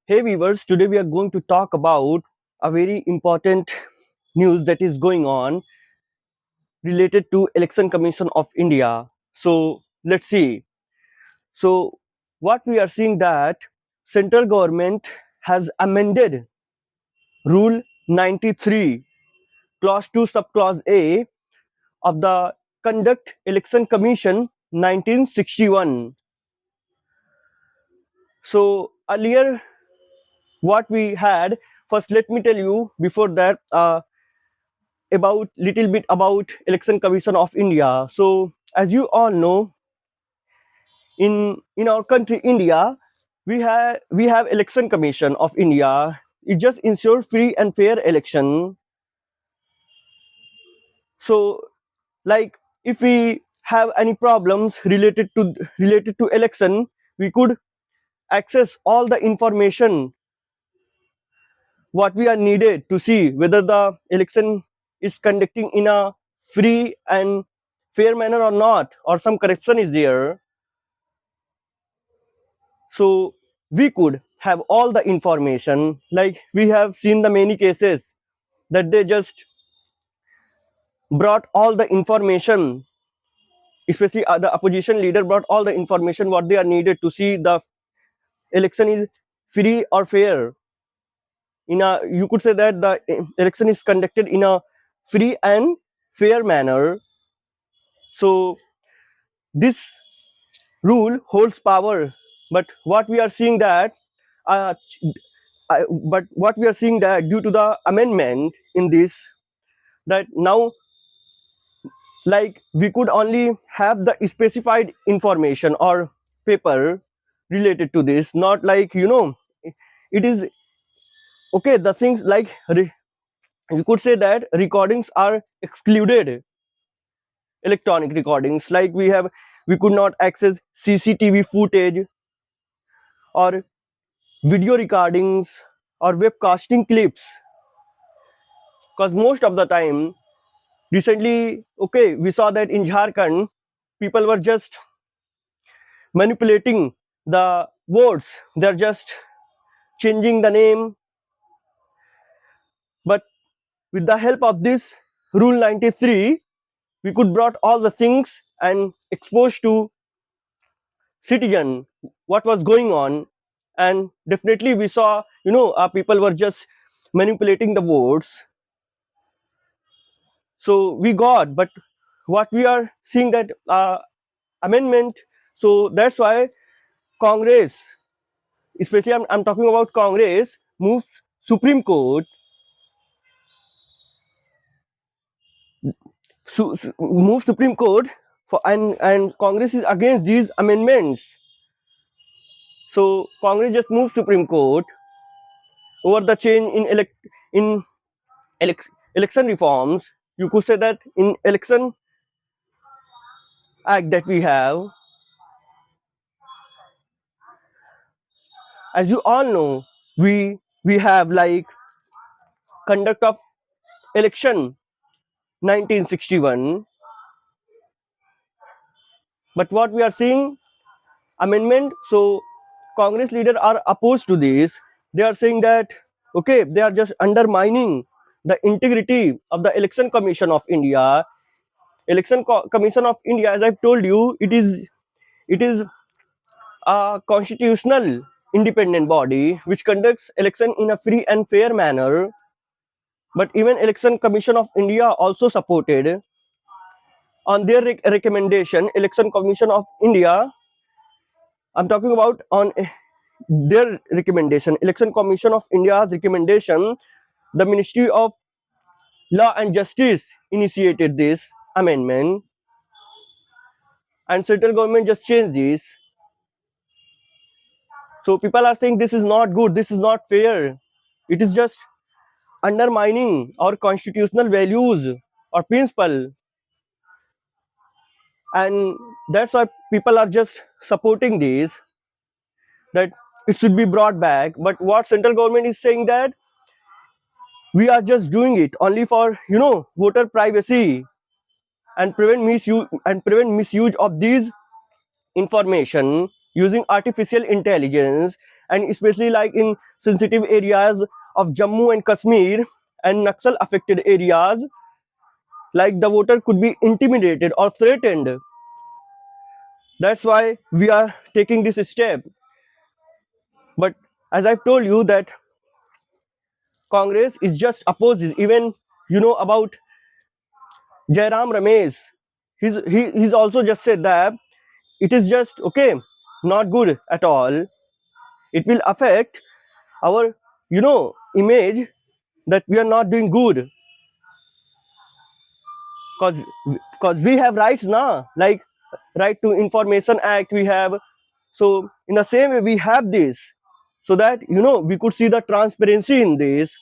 Hey viewers, today we are going to talk about a very important news that is going on related to Election Commission of India. So let's see. So what we are seeing that central government has amended Rule 93, Clause 2, Subclause A of the Conduct Election Commission 1961. So earlier what we had, first let me tell you before that about little bit about Election Commission of India. So as you all know, in our country India, we have Election Commission of India. It just ensures free and fair election. So like if we have any problems related to election, we could access all the information what we are needed to see whether the election is conducting in a free and fair manner or not, or some corruption is there. So we could have all the information. Like we have seen the many cases that they just brought all the information, especially the opposition leader brought all the information what they are needed to see the election is free or fair. In a, you could say that the election is conducted in a free and fair manner. So this rule holds power, but what we are seeing that uh, but what we are seeing that due to the amendment in this, that now like we could only have the specified information or paper related to this, not like it is okay the things like you could say that recordings are excluded, electronic recordings, like we could not access CCTV footage or video recordings or webcasting clips, because most of the time recently, okay, we saw that in Jharkhand people were just manipulating the words, they're just changing the name. But with the help of this rule 93, we could brought all the things and expose to citizen what was going on. And definitely we saw people were just manipulating the words. So we got, but what we are seeing that amendment. So that's why Congress, especially I'm talking about Congress, moves Supreme Court, moves Supreme Court for, and Congress is against these amendments. So Congress just moves Supreme Court over the change in election reforms. You could say that in election act that we have, as you all know, we have like conduct of election 1961. But what we are seeing amendment, so Congress leaders are opposed to this. They are saying that okay, they are just undermining the integrity of the Election Commission of India. Commission of India, as I've told you, it is a constitutional independent body which conducts election in a free and fair manner. But even Election Commission of India also supported on their recommendation. Election Commission of India, I'm talking about on their recommendation, Election Commission of India's recommendation, the Ministry of Law and Justice initiated this amendment, and central government just changed this. So people are saying this is not good, this is not fair. It is just undermining our constitutional values or principle, and that's why people are just supporting this, that it should be brought back. But what central government is saying that we are just doing it only for voter privacy and prevent misuse of these information using artificial intelligence. and especially like in sensitive areas of Jammu and Kashmir and Naxal affected areas, like the voter could be intimidated or threatened. That's why we are taking this step. But as I've told you that Congress is just opposes. Even about Jairam Ramesh, he's also just said that it is just okay, not good at all. It will affect our image that we are not doing good, because we have rights now, like right to information act we have. So in the same way we have this, so that we could see the transparency in this.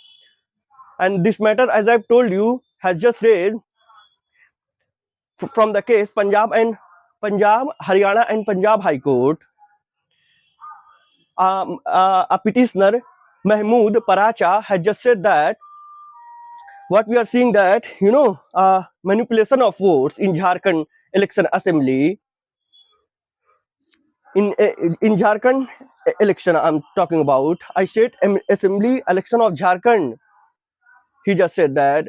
And this matter, as I've told you, has just raised from the case Punjab, Haryana and Punjab High Court. A petitioner, Mahmood Paracha, had just said that what we are seeing, that manipulation of votes in Jharkhand election assembly, in Jharkhand election I'm talking about, I state assembly election of Jharkhand. He just said that,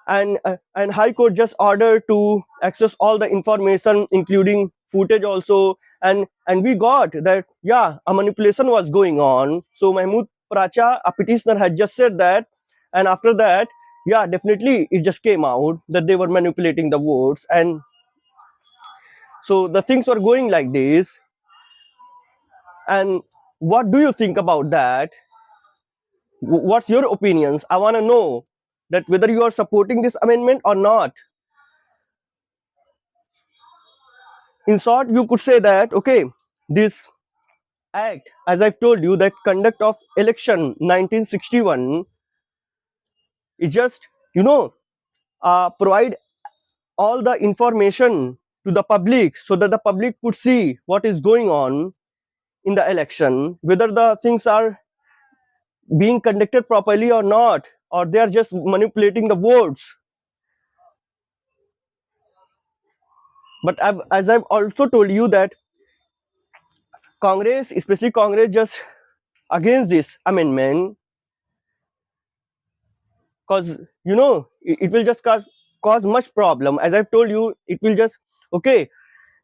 and High Court just ordered to access all the information, including footage also, and we got that a manipulation was going on. So Mahmood Pracha, a petitioner, had just said that, and after that, definitely it just came out that they were manipulating the votes, and so the things were going like this. And what do you think about that? What's your opinions? I want to know that whether you are supporting this amendment or not. In short, you could say that okay, this act, as I've told you, that conduct of election 1961 is just provide all the information to the public, so that the public could see what is going on in the election, whether the things are being conducted properly or not, or they are just manipulating the votes. But as I've also told you that Congress, especially Congress, just against this amendment, because it will just cause much problem. As I've told you, it will just okay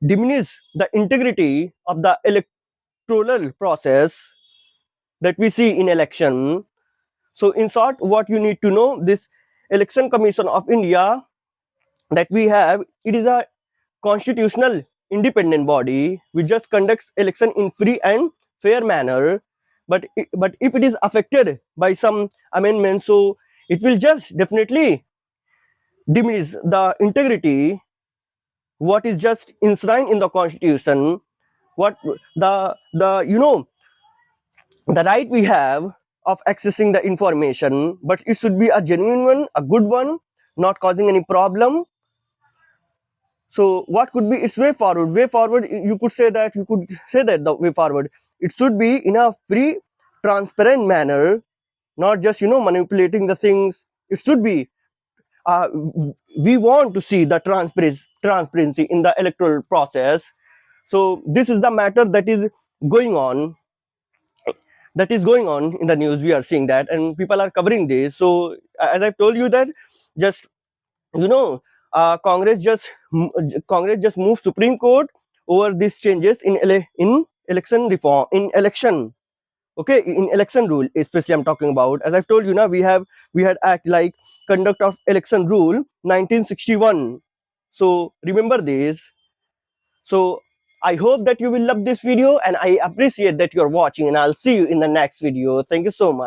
diminish the integrity of the electoral process that we see in election. So in short, what you need to know, this Election Commission of India that we have, it is a constitutional independent body which just conducts election in free and fair manner. But if it is affected by some amendment, so it will just definitely diminish the integrity what is just enshrined in the constitution, what the right we have of accessing the information. But it should be a genuine one, a good one, not causing any problem. So what could be its way forward? Way forward, you could say that the way forward, it should be in a free, transparent manner, not just manipulating the things. It should be we want to see the transparency in the electoral process. So this is the matter that is going on, in the news. We are seeing that, and people are covering this. So as I've told you that, just you know Congress just moved Supreme Court over these changes in election reform, in election, okay, in election rule especially I'm talking about. As I've told you now, we had act like conduct of election rule 1961. So remember this. So I hope that you will love this video, and I appreciate that you're watching, and I'll see you in the next video. Thank you so much.